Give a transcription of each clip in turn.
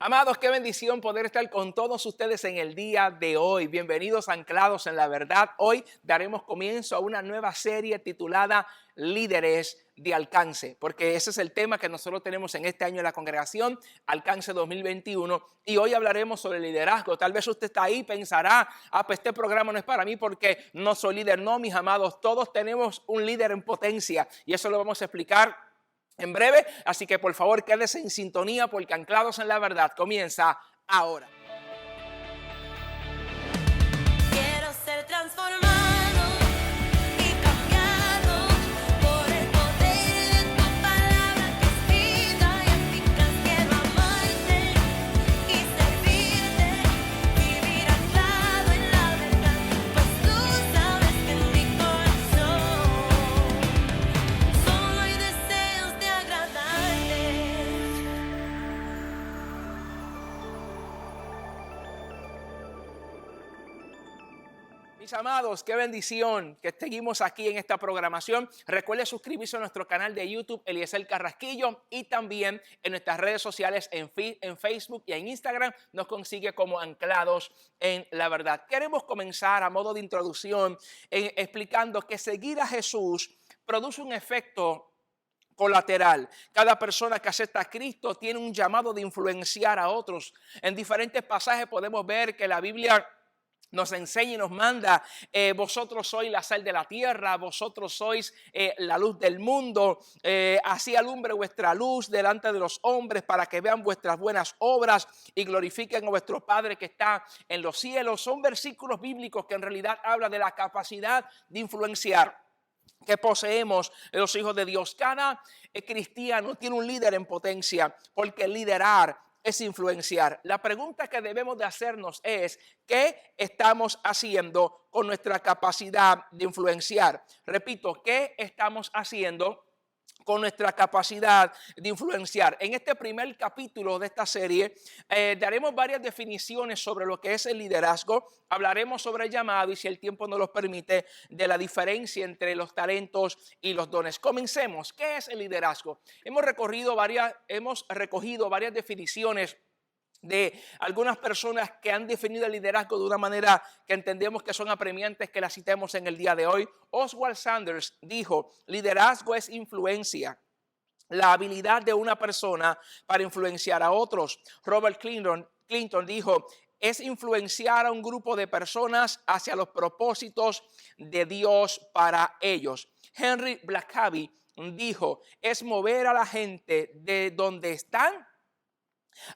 Amados, qué bendición poder estar con todos ustedes en el día de hoy. Bienvenidos a Anclados en la Verdad. Hoy daremos comienzo a una nueva serie titulada Líderes de Alcance, porque ese es el tema que nosotros tenemos en este año en la congregación, Alcance 2021, y hoy hablaremos sobre liderazgo. Tal vez usted está ahí y pensará, pues este programa no es para mí porque no soy líder. No, mis amados, todos tenemos un líder en potencia y eso lo vamos a explicar en breve, así que por favor quédese en sintonía porque Anclados en la Verdad comienza ahora. Quiero ser transformado y cambiado por el poder de tu palabra que es vida y eficaz. Quiero amarte y servirte, vivir anclado en la verdad, pues tú sabes que en mi corazón solo hay deseos de agradarte. Mis amados, qué bendición que seguimos aquí en esta programación. Recuerde suscribirse a nuestro canal de YouTube, Eliezer Carrasquillo, y también en nuestras redes sociales, en Facebook y en Instagram, nos consigue como Anclados en la Verdad. Queremos comenzar a modo de introducción explicando que seguir a Jesús produce un efecto colateral. Cada persona que acepta a Cristo tiene un llamado de influenciar a otros. En diferentes pasajes podemos ver que la Biblia nos enseña y nos manda, vosotros sois la sal de la tierra, vosotros sois la luz del mundo, así alumbre vuestra luz delante de los hombres para que vean vuestras buenas obras y glorifiquen a vuestro Padre que está en los cielos. Son versículos bíblicos que en realidad hablan de la capacidad de influenciar que poseemos los hijos de Dios. Cada cristiano tiene un líder en potencia, porque liderar es influenciar. La pregunta que debemos de hacernos es, ¿qué estamos haciendo con nuestra capacidad de influenciar? Repito, ¿qué estamos haciendo con nuestra capacidad de influenciar? En este primer capítulo de esta serie daremos varias definiciones sobre lo que es el liderazgo. Hablaremos sobre el llamado y, si el tiempo nos lo permite, de la diferencia entre los talentos y los dones. Comencemos. ¿Qué es el liderazgo? Hemos recogido varias definiciones de algunas personas que han definido el liderazgo de una manera que entendemos que son apremiantes, que las citemos en el día de hoy. Oswald Sanders dijo: liderazgo es influencia, la habilidad de una persona para influenciar a otros. Robert Clinton dijo: es influenciar a un grupo de personas hacia los propósitos de Dios para ellos. Henry Blackaby dijo: es mover a la gente de donde están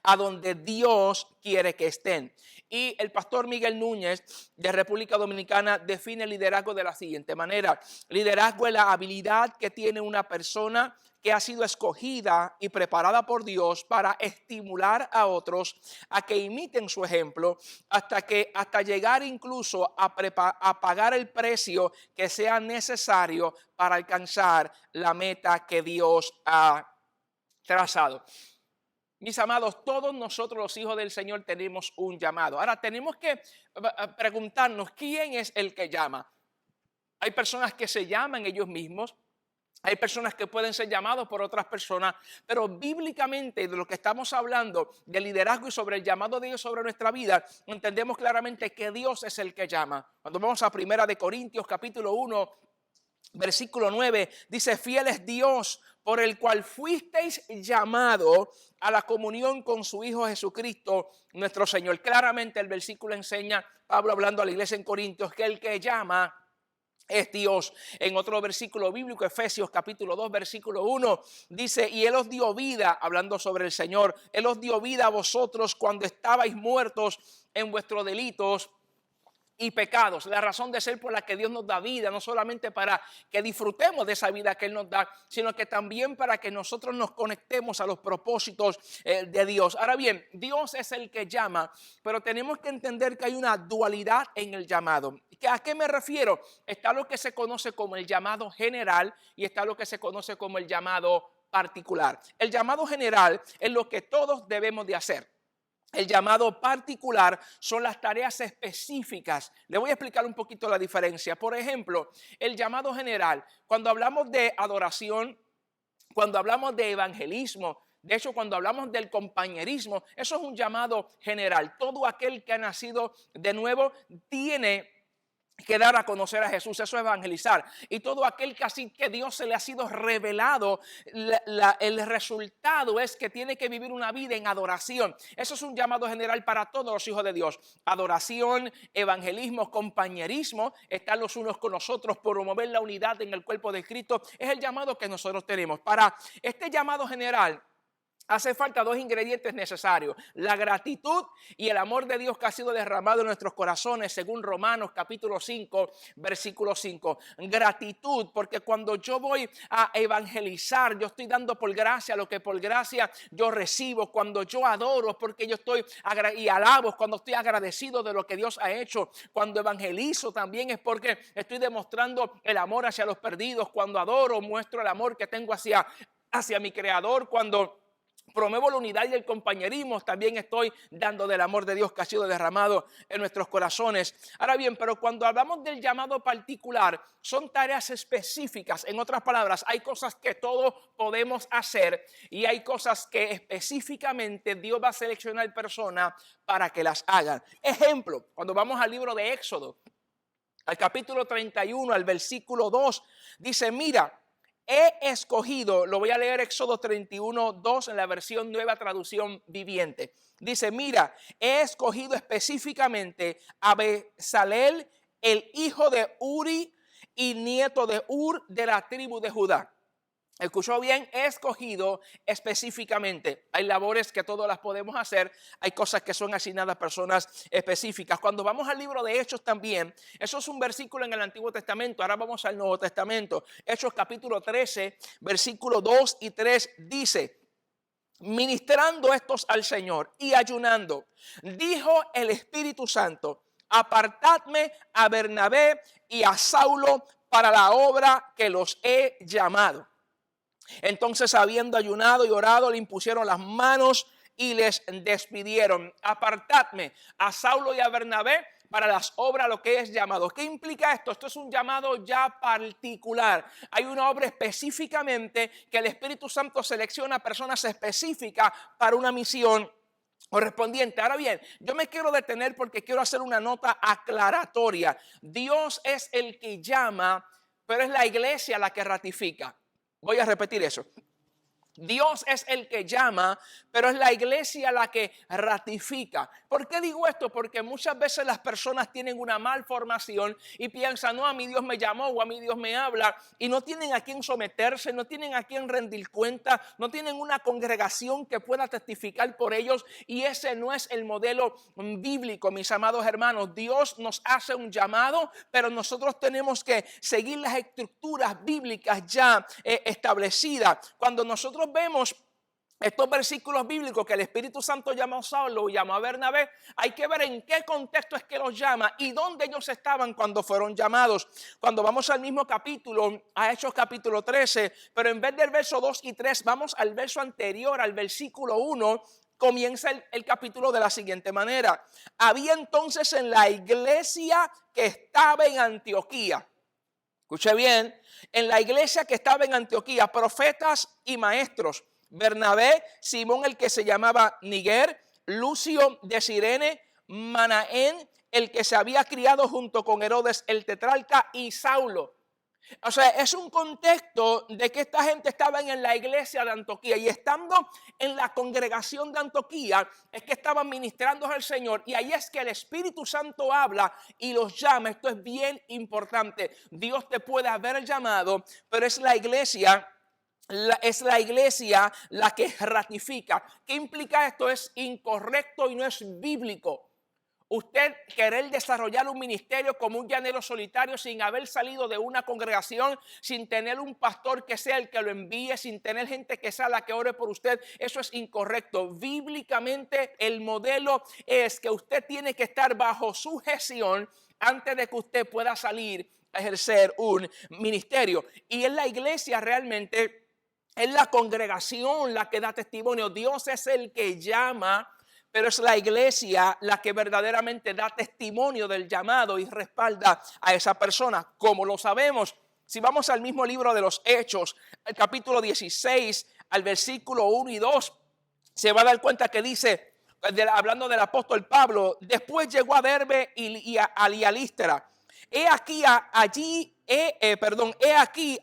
a donde Dios quiere que estén. Y el pastor Miguel Núñez de República Dominicana define el liderazgo de la siguiente manera: liderazgo es la habilidad que tiene una persona que ha sido escogida y preparada por Dios para estimular a otros a que imiten su ejemplo hasta llegar incluso a pagar el precio que sea necesario para alcanzar la meta que Dios ha trazado. Mis amados, todos nosotros los hijos del Señor tenemos un llamado. Ahora tenemos que preguntarnos, ¿quién es el que llama? Hay personas que se llaman ellos mismos. Hay personas que pueden ser llamados por otras personas, pero bíblicamente de lo que estamos hablando, del liderazgo y sobre el llamado de Dios sobre nuestra vida, entendemos claramente que Dios es el que llama. Cuando vamos a 1 Corintios capítulo 1, versículo 9, dice: fiel es Dios, por el cual fuisteis llamado a la comunión con su Hijo Jesucristo nuestro Señor. Claramente el versículo enseña, Pablo hablando a la iglesia en Corintios, que el que llama es Dios. En otro versículo bíblico, Efesios capítulo 2, versículo 1, dice: y Él os dio vida, hablando sobre el Señor, Él os dio vida a vosotros cuando estabais muertos en vuestros delitos y pecados. La razón de ser por la que Dios nos da vida, no solamente para que disfrutemos de esa vida que Él nos da, sino que también para que nosotros nos conectemos a los propósitos de Dios. Ahora bien, Dios es el que llama, pero tenemos que entender que hay una dualidad en el llamado. ¿A qué me refiero? Está lo que se conoce como el llamado general y está lo que se conoce como el llamado particular. El llamado general es lo que todos debemos de hacer. El llamado particular son las tareas específicas. Le voy a explicar un poquito la diferencia. Por ejemplo, el llamado general, cuando hablamos de adoración, cuando hablamos de evangelismo, De hecho, cuando hablamos del compañerismo, eso es un llamado general. Todo aquel que ha nacido de nuevo tiene que dar a conocer a Jesús, eso es evangelizar. Y todo aquel que así que Dios se le ha sido revelado, el resultado es que tiene que vivir una vida en adoración. Eso es un llamado general para todos los hijos de Dios. Adoración, evangelismo, compañerismo, estar los unos con los otros, promover la unidad en el cuerpo de Cristo, es el llamado que nosotros tenemos. Para este llamado general, hace falta dos ingredientes necesarios: la gratitud y el amor de Dios que ha sido derramado en nuestros corazones, según Romanos capítulo 5, versículo 5. Gratitud, porque cuando yo voy a evangelizar, yo estoy dando por gracia lo que por gracia yo recibo. Cuando yo adoro es porque yo estoy y alabo, cuando estoy agradecido de lo que Dios ha hecho. Cuando evangelizo también es porque estoy demostrando el amor hacia los perdidos. Cuando adoro, muestro el amor que tengo hacia mi Creador. Cuando promuevo la unidad y el compañerismo, también estoy dando del amor de Dios que ha sido derramado en nuestros corazones. Ahora bien, pero cuando hablamos del llamado particular, son tareas específicas. En otras palabras, hay cosas que todos podemos hacer y hay cosas que específicamente Dios va a seleccionar personas para que las hagan. Ejemplo, cuando vamos al libro de Éxodo, al capítulo 31, al versículo 2, dice: mira, he escogido, lo voy a leer Éxodo 31, 2 en la versión Nueva Traducción Viviente. Dice: mira, he escogido específicamente a Bezalel, el hijo de Uri y nieto de Ur, de la tribu de Judá. Escuchó bien, he escogido específicamente. Hay labores que todas las podemos hacer, hay cosas que son asignadas a personas específicas. Cuando vamos al libro de Hechos también, eso es un versículo en el Antiguo Testamento, ahora vamos al Nuevo Testamento. Hechos capítulo 13, versículo 2 y 3 dice: ministrando estos al Señor y ayunando, dijo el Espíritu Santo: apartadme a Bernabé y a Saulo para la obra que los he llamado. Entonces, habiendo ayunado y orado, le impusieron las manos y les despidieron. Apartadme a Saulo y a Bernabé para las obras lo que es llamado. ¿Qué implica esto? Esto es un llamado ya particular. Hay una obra específicamente que el Espíritu Santo selecciona personas específicas para una misión correspondiente. Ahora bien, yo me quiero detener porque quiero hacer una nota aclaratoria. Dios es el que llama, pero es la iglesia la que ratifica. Voy a repetir eso. Dios es el que llama, pero es la iglesia la que ratifica. ¿Por qué digo esto? Porque muchas veces las personas tienen una malformación y piensan: no, a mí Dios me llamó o a mí Dios me habla, y no tienen a quién someterse, no tienen a quién rendir cuenta, no tienen una congregación que pueda testificar por ellos, y ese no es el modelo bíblico, mis amados hermanos. Dios nos hace un llamado, pero nosotros tenemos que seguir las estructuras bíblicas ya establecidas. Cuando nosotros vemos estos versículos bíblicos que el Espíritu Santo llamó a Saulo y llamó a Bernabé, hay que ver en qué contexto es que los llama y dónde ellos estaban cuando fueron llamados. Cuando vamos al mismo capítulo, a Hechos capítulo 13, pero en vez del verso 2 y 3, vamos al verso anterior, al versículo 1, comienza el capítulo de la siguiente manera: había entonces en la iglesia que estaba en Antioquía, escuche bien, en la iglesia que estaba en Antioquía, profetas y maestros: Bernabé, Simón el que se llamaba Niger, Lucio de Cirene, Manaén el que se había criado junto con Herodes el tetrarca, y Saulo. O sea, es un contexto de que esta gente estaba en la iglesia de Antioquía, y estando en la congregación de Antioquía es que estaban ministrando al Señor, y ahí es que el Espíritu Santo habla y los llama. Esto es bien importante. Dios te puede haber llamado, pero es la iglesia la que ratifica. ¿Qué implica esto? Es incorrecto y no es bíblico usted querer desarrollar un ministerio como un llanero solitario sin haber salido de una congregación, sin tener un pastor que sea el que lo envíe, sin tener gente que sea la que ore por usted. Eso es incorrecto. Bíblicamente el modelo es que usted tiene que estar bajo sujeción antes de que usted pueda salir a ejercer un ministerio. Y en la iglesia realmente es la congregación la que da testimonio. Dios es el que llama, pero es la iglesia la que verdaderamente da testimonio del llamado y respalda a esa persona. Como lo sabemos, si vamos al mismo libro de los Hechos, el capítulo 16, al versículo 1 y 2, se va a dar cuenta que dice, hablando del apóstol Pablo, después llegó a Derbe y a Listra. He aquí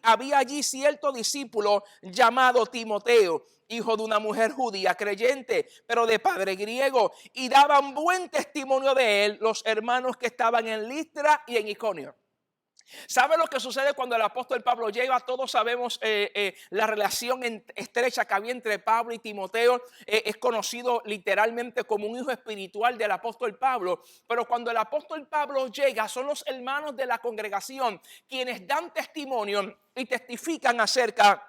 había allí cierto discípulo llamado Timoteo, hijo de una mujer judía creyente, pero de padre griego, y daban buen testimonio de él los hermanos que estaban en Listra y en Iconio. ¿Sabe lo que sucede cuando el apóstol Pablo llega? Todos sabemos la relación estrecha que había entre Pablo y Timoteo. Es conocido literalmente como un hijo espiritual del apóstol Pablo. Pero cuando el apóstol Pablo llega, son los hermanos de la congregación quienes dan testimonio y testifican acerca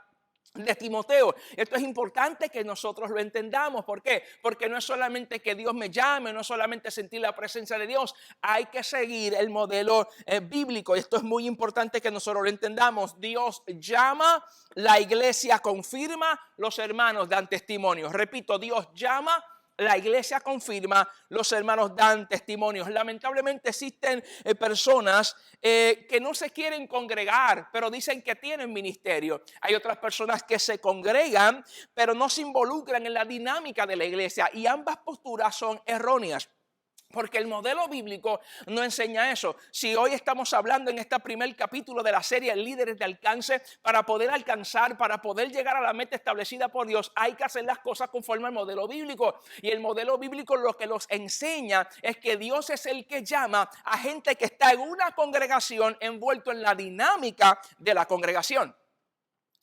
de Timoteo. Esto es importante que nosotros lo entendamos. ¿Por qué? Porque no es solamente que Dios me llame, no es solamente sentir la presencia de Dios. Hay que seguir el modelo bíblico. Esto es muy importante que nosotros lo entendamos. Dios llama, la iglesia confirma, los hermanos dan testimonio. Repito, Dios llama, la iglesia confirma, los hermanos dan testimonios. Lamentablemente existen personas que no se quieren congregar, pero dicen que tienen ministerio. Hay otras personas que se congregan, pero no se involucran en la dinámica de la iglesia. Y ambas posturas son erróneas. Porque el modelo bíblico no enseña eso. Si hoy estamos hablando en este primer capítulo de la serie Líderes de Alcance, para poder alcanzar, para poder llegar a la meta establecida por Dios, hay que hacer las cosas conforme al modelo bíblico. Y el modelo bíblico lo que nos enseña es que Dios es el que llama a gente que está en una congregación envuelto en la dinámica de la congregación.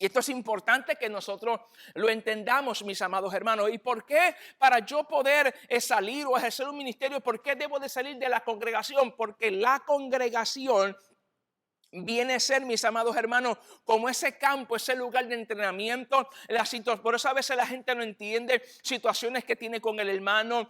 Y esto es importante que nosotros lo entendamos, mis amados hermanos. ¿Y por qué? Para yo poder salir o ejercer un ministerio, ¿por qué debo de salir de la congregación? Porque la congregación viene a ser, mis amados hermanos, como ese campo, ese lugar de entrenamiento. Por eso a veces la gente no entiende situaciones que tiene con el hermano,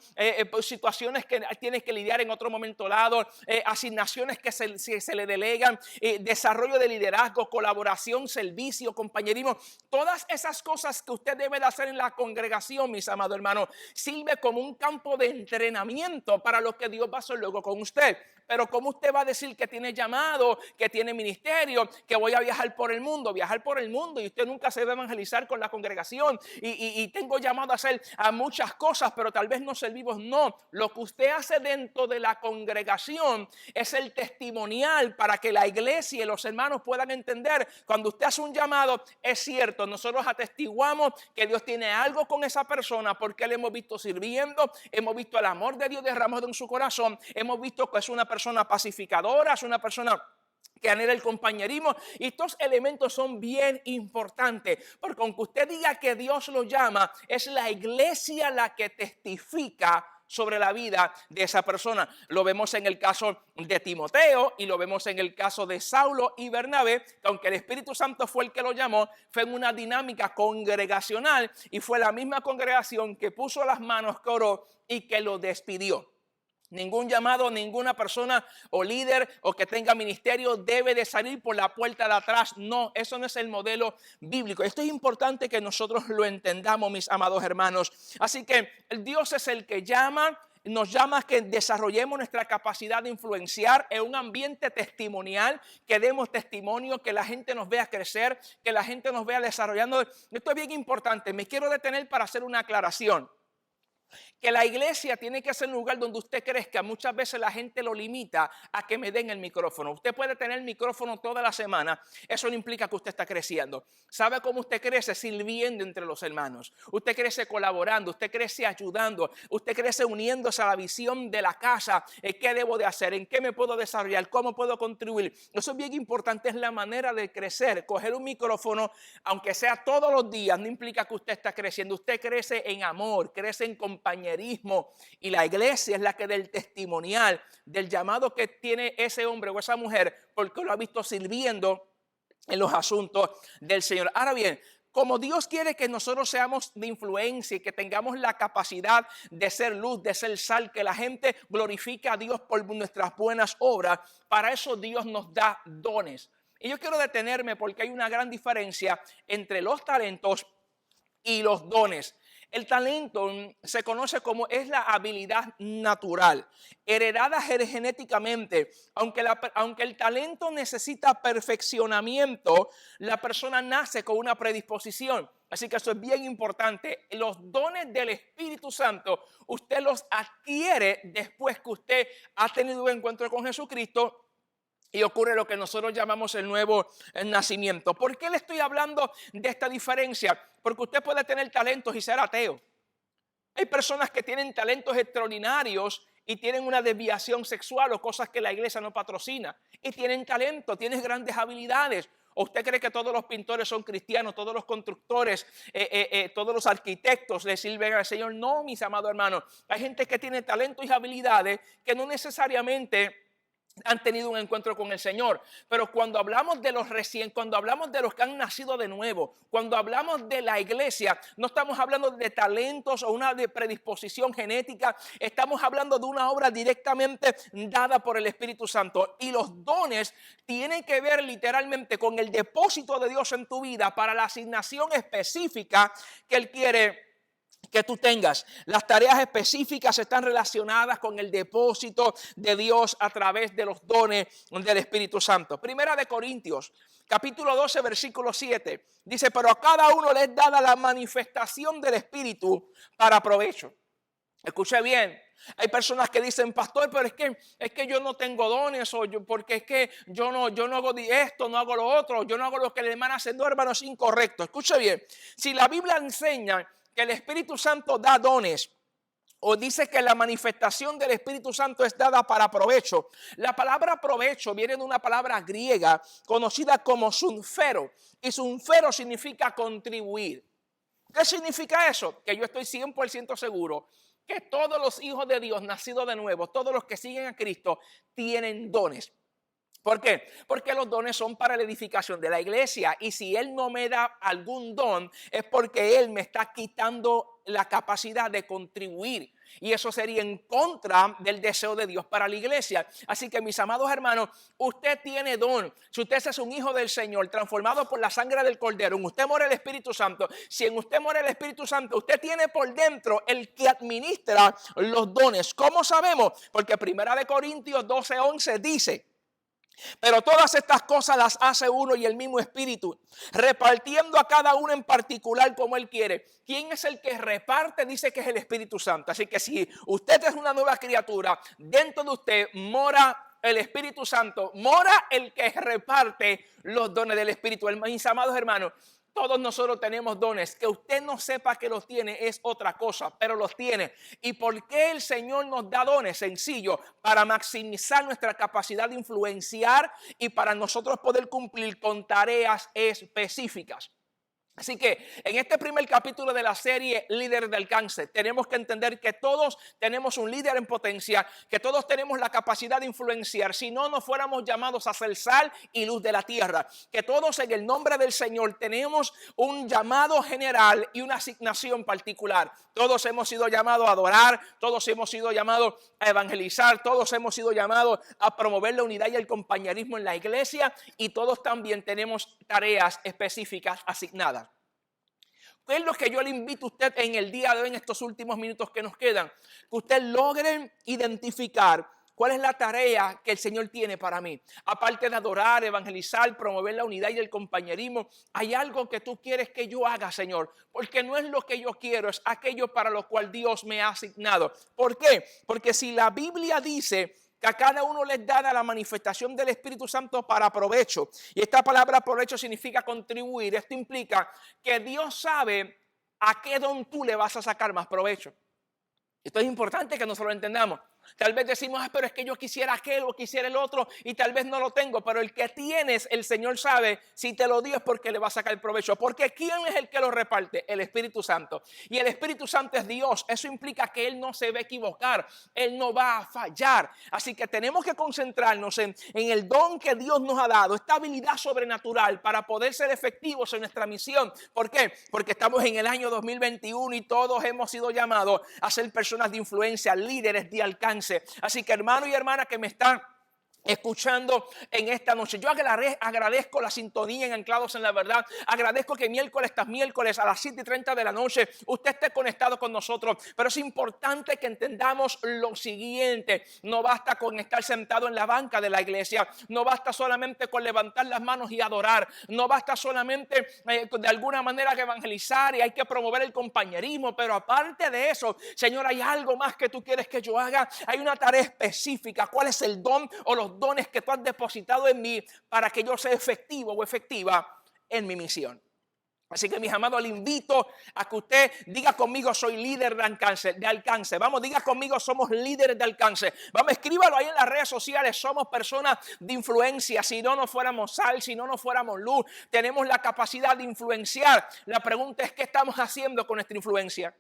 situaciones que tienes que lidiar en otro momento dado, asignaciones que se le delegan, desarrollo de liderazgo, colaboración, servicio, compañerismo. Todas esas cosas que usted debe de hacer en la congregación, mis amados hermanos, sirve como un campo de entrenamiento para lo que Dios va a hacer luego con usted. Pero ¿cómo usted va a decir que tiene llamado, que tiene ministerio, que voy a viajar por el mundo? Viajar por el mundo y usted nunca se debe evangelizar con la congregación. Y tengo llamado a hacer a muchas cosas, pero tal vez no servimos. No, lo que usted hace dentro de la congregación es el testimonial para que la iglesia y los hermanos puedan entender. Cuando usted hace un llamado, es cierto, nosotros atestiguamos que Dios tiene algo con esa persona porque le hemos visto sirviendo, hemos visto el amor de Dios derramado en su corazón, hemos visto que es una persona pacificadora, es una persona que anhela el compañerismo. Y estos elementos son bien importantes, porque aunque usted diga que Dios lo llama, es la iglesia la que testifica sobre la vida de esa persona. Lo vemos en el caso de Timoteo y lo vemos en el caso de Saulo y Bernabé, que aunque el Espíritu Santo fue el que lo llamó, fue en una dinámica congregacional y fue la misma congregación que puso las manos, que oró y que lo despidió. Ningún llamado, ninguna persona o líder o que tenga ministerio debe de salir por la puerta de atrás. No, eso no es el modelo bíblico. Esto es importante que nosotros lo entendamos, mis amados hermanos. Así que Dios es el que llama, nos llama a que desarrollemos nuestra capacidad de influenciar en un ambiente testimonial, que demos testimonio, que la gente nos vea crecer, que la gente nos vea desarrollando. Esto es bien importante. Me quiero detener para hacer una aclaración. Que la iglesia tiene que ser un lugar donde usted crezca. Muchas veces la gente lo limita a que me den el micrófono. Usted puede tener el micrófono toda la semana. Eso no implica que usted está creciendo. ¿Sabe cómo usted crece? Sirviendo entre los hermanos. Usted crece colaborando, usted crece ayudando, usted crece uniéndose a la visión de la casa. ¿Qué debo de hacer? ¿En qué me puedo desarrollar? ¿Cómo puedo contribuir? Eso es bien importante, es la manera de crecer. Coger un micrófono, aunque sea todos los días, no implica que usted está creciendo. Usted crece en amor, crece en compañerismo. Y la iglesia es la que del testimonial del llamado que tiene ese hombre o esa mujer, porque lo ha visto sirviendo en los asuntos del Señor. Ahora bien, como Dios quiere que nosotros seamos de influencia y que tengamos la capacidad de ser luz, de ser sal, que la gente glorifique a Dios por nuestras buenas obras, para eso Dios nos da dones. Y yo quiero detenerme porque hay una gran diferencia entre los talentos y los dones. El talento se conoce como es la habilidad natural, heredada genéticamente. Aunque el talento necesita perfeccionamiento, la persona nace con una predisposición. Así que eso es bien importante. Los dones del Espíritu Santo, usted los adquiere después que usted ha tenido un encuentro con Jesucristo y ocurre lo que nosotros llamamos el nuevo nacimiento. ¿Por qué le estoy hablando de esta diferencia? Porque usted puede tener talentos y ser ateo. Hay personas que tienen talentos extraordinarios y tienen una desviación sexual o cosas que la iglesia no patrocina. Y tienen talento, tienen grandes habilidades. ¿O usted cree que todos los pintores son cristianos, todos los constructores, todos los arquitectos le sirven al Señor? No, mis amados hermanos. Hay gente que tiene talento y habilidades que no necesariamente han tenido un encuentro con el Señor. Pero cuando hablamos de los cuando hablamos de los que han nacido de nuevo, cuando hablamos de la iglesia, no estamos hablando de talentos o una de predisposición genética, estamos hablando de una obra directamente dada por el Espíritu Santo. Y los dones tienen que ver literalmente con el depósito de Dios en tu vida para la asignación específica que Él quiere que tú tengas. Las tareas específicas están relacionadas con el depósito de Dios a través de los dones del Espíritu Santo. Primera de Corintios, capítulo 12, versículo 7, dice: pero a cada uno le es dada la manifestación del Espíritu para provecho. Escuche bien. Hay personas que dicen: pastor, pero es que yo no tengo dones, porque es que yo no hago esto, no hago lo otro, yo no hago lo que el hermano hace. No, hermano, es incorrecto. Escuche bien. Si la Biblia enseña que el Espíritu Santo da dones, o dice que la manifestación del Espíritu Santo es dada para provecho, la palabra provecho viene de una palabra griega conocida como sunfero, y sunfero significa contribuir. ¿Qué significa eso? Que yo estoy 100% seguro que todos los hijos de Dios nacidos de nuevo, todos los que siguen a Cristo, tienen dones. ¿Por qué? Porque los dones son para la edificación de la iglesia, y si Él no me da algún don es porque Él me está quitando la capacidad de contribuir, y eso sería en contra del deseo de Dios para la iglesia. Así que, mis amados hermanos, usted tiene don. Si usted es un hijo del Señor, transformado por la sangre del Cordero, en usted mora el Espíritu Santo. Si en usted mora el Espíritu Santo, usted tiene por dentro el que administra los dones. ¿Cómo sabemos? Porque Primera de Corintios 12:11 dice: pero todas estas cosas las hace uno y el mismo Espíritu, repartiendo a cada uno en particular como Él quiere. ¿Quién es el que reparte? Dice que es el Espíritu Santo. Así que si usted es una nueva criatura, dentro de usted mora el Espíritu Santo, mora el que reparte los dones del Espíritu. Mis amados hermanos, todos nosotros tenemos dones. Que usted no sepa que los tiene es otra cosa, pero los tiene. ¿Y por qué el Señor nos da dones? Sencillo: para maximizar nuestra capacidad de influenciar y para nosotros poder cumplir con tareas específicas. Así que en este primer capítulo de la serie Líder de Alcance, tenemos que entender que todos tenemos un líder en potencia, que todos tenemos la capacidad de influenciar. Si no, no fuéramos llamados a ser sal y luz de la tierra. Que todos en el nombre del Señor tenemos un llamado general y una asignación particular. Todos hemos sido llamados a adorar, todos hemos sido llamados a evangelizar, todos hemos sido llamados a promover la unidad y el compañerismo en la iglesia, y todos también tenemos tareas específicas asignadas. ¿Qué es lo que yo le invito a usted en el día de hoy, en estos últimos minutos que nos quedan? Que usted logre identificar cuál es la tarea que el Señor tiene para mí. Aparte de adorar, evangelizar, promover la unidad y el compañerismo, hay algo que tú quieres que yo haga, Señor. Porque no es lo que yo quiero, es aquello para lo cual Dios me ha asignado. ¿Por qué? Porque si la Biblia dice que a cada uno les da la manifestación del Espíritu Santo para provecho, y esta palabra provecho significa contribuir, esto implica que Dios sabe a qué don tú le vas a sacar más provecho. Esto es importante que nosotros lo entendamos. Tal vez decimos: pero es que yo quisiera aquel o quisiera el otro y tal vez no lo tengo. Pero el que tienes, el Señor sabe si te lo dio es porque le va a sacar el provecho. Porque ¿quién es el que lo reparte? El Espíritu Santo. Y el Espíritu Santo es Dios. Eso implica que Él no se va a equivocar. Él no va a fallar. Así que tenemos que concentrarnos en el don que Dios nos ha dado. Esta habilidad sobrenatural para poder ser efectivos en nuestra misión. ¿Por qué? Porque estamos en el año 2021 y todos hemos sido llamados a ser personas de influencia, líderes de alcance. Así que, hermano y hermana que me están escuchando en esta noche. Yo agradezco la sintonía en Anclados en la Verdad. Agradezco que miércoles tras miércoles a las 7:30 de la noche usted esté conectado con nosotros. Pero es importante que entendamos lo siguiente. No basta con estar sentado en la banca de la iglesia. No basta solamente con levantar las manos y adorar. No basta solamente de alguna manera que evangelizar y hay que promover el compañerismo. Pero aparte de eso, Señor, hay algo más que tú quieres que yo haga. Hay una tarea específica. ¿Cuál es el don o los dones que tú has depositado en mí para que yo sea efectivo o efectiva en mi misión? Así que, mis amados, le invito a que usted diga conmigo: soy líder de alcance. Vamos, diga conmigo: somos líderes de alcance. Vamos, escríbalo ahí en las redes sociales. Somos personas de influencia. Si no fuéramos sal, si no fuéramos luz, tenemos la capacidad de influenciar. La pregunta es: ¿qué estamos haciendo con nuestra influencia?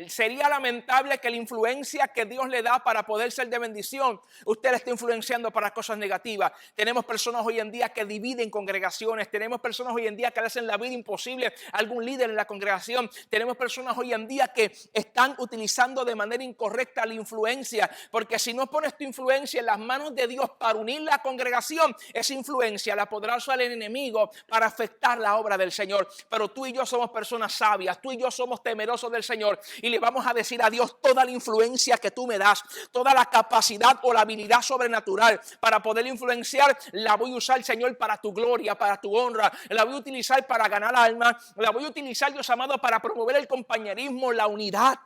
Sería lamentable que la influencia que Dios le da para poder ser de bendición, usted la esté influenciando para cosas negativas. Tenemos personas hoy en día que dividen congregaciones. Tenemos personas hoy en día que le hacen la vida imposible a algún líder en la congregación. Tenemos personas hoy en día que están utilizando de manera incorrecta la influencia. Porque si no pones tu influencia en las manos de Dios para unir la congregación, esa influencia la podrá usar el enemigo para afectar la obra del Señor. Pero tú y yo somos personas sabias. Tú y yo somos temerosos del Señor. Y le vamos a decir a Dios: toda la influencia que tú me das, toda la capacidad o la habilidad sobrenatural para poder influenciar, la voy a usar, Señor, para tu gloria, para tu honra. La voy a utilizar para ganar almas. La voy a utilizar, Dios amado, para promover el compañerismo, la unidad.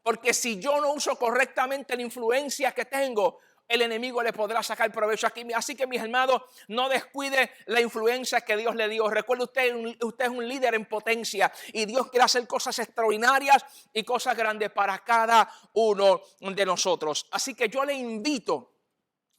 Porque si yo no uso correctamente la influencia que tengo, el enemigo le podrá sacar provecho aquí. Así que, mis hermanos, no descuide la influencia que Dios le dio. Recuerde, usted es un líder en potencia y Dios quiere hacer cosas extraordinarias y cosas grandes para cada uno de nosotros. Así que yo le invito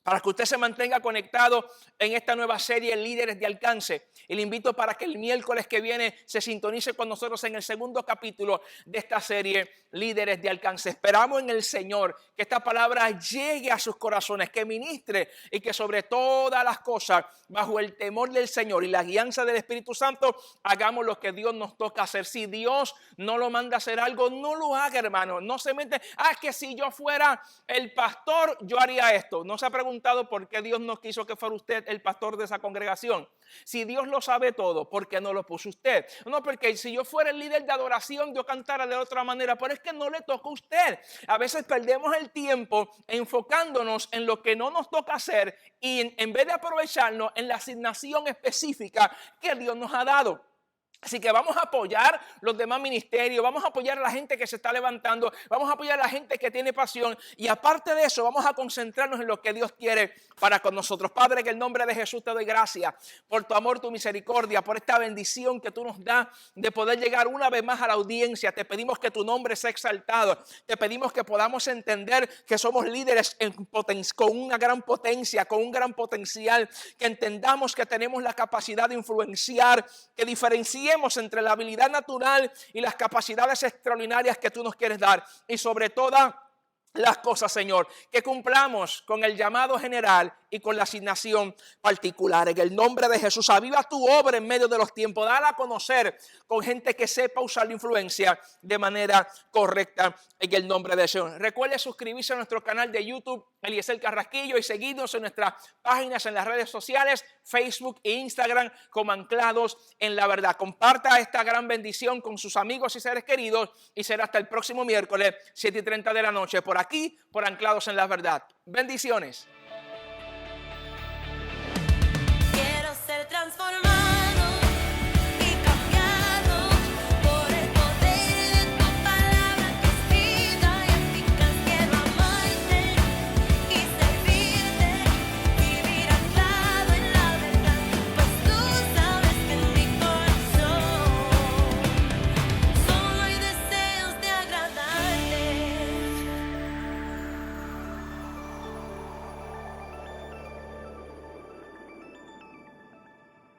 para que usted se mantenga conectado en esta nueva serie Líderes de Alcance. Y le invito para que el miércoles que viene se sintonice con nosotros en el segundo capítulo de esta serie Líderes de Alcance. Esperamos en el Señor que esta palabra llegue a sus corazones, que ministre y que sobre todas las cosas, bajo el temor del Señor y la guianza del Espíritu Santo, hagamos lo que Dios nos toca hacer. Si Dios no lo manda a hacer algo, no lo haga, hermano. No se mete: que si yo fuera el pastor, yo haría esto. No se ha preguntado por qué Dios no quiso que fuera usted el pastor de esa congregación. Si Dios lo sabe todo, ¿por qué no lo puso usted? No, porque si yo fuera el líder de adoración, yo cantara de otra manera, pero es que no le tocó a usted. A veces perdemos el tiempo enfocándonos en lo que no nos toca hacer y en vez de aprovecharnos en la asignación específica que Dios nos ha dado. Así que vamos a apoyar los demás ministerios, vamos a apoyar a la gente que se está levantando, vamos a apoyar a la gente que tiene pasión y aparte de eso vamos a concentrarnos en lo que Dios quiere para con nosotros. Padre, en el nombre de Jesús te doy gracias por tu amor, tu misericordia, por esta bendición que tú nos das de poder llegar una vez más a la audiencia. Te pedimos que tu nombre sea exaltado, te pedimos que podamos entender que somos líderes con una gran potencia, con un gran potencial, que entendamos que tenemos la capacidad de influenciar, que diferenciemos entre la habilidad natural y las capacidades extraordinarias que tú nos quieres dar. Y sobre todas las cosas, Señor, que cumplamos con el llamado general y con la asignación particular. En el nombre de Jesús, aviva tu obra en medio de los tiempos. Dala a conocer con gente que sepa usar la influencia de manera correcta en el nombre de Jesús. Recuerde suscribirse a nuestro canal de YouTube, Eliezer Carrasquillo, y seguirnos en nuestras páginas en las redes sociales, Facebook e Instagram, como Anclados en la Verdad. Comparta esta gran bendición con sus amigos y seres queridos y será hasta el próximo miércoles, 7:30 de la noche, por aquí, por Anclados en la Verdad. Bendiciones.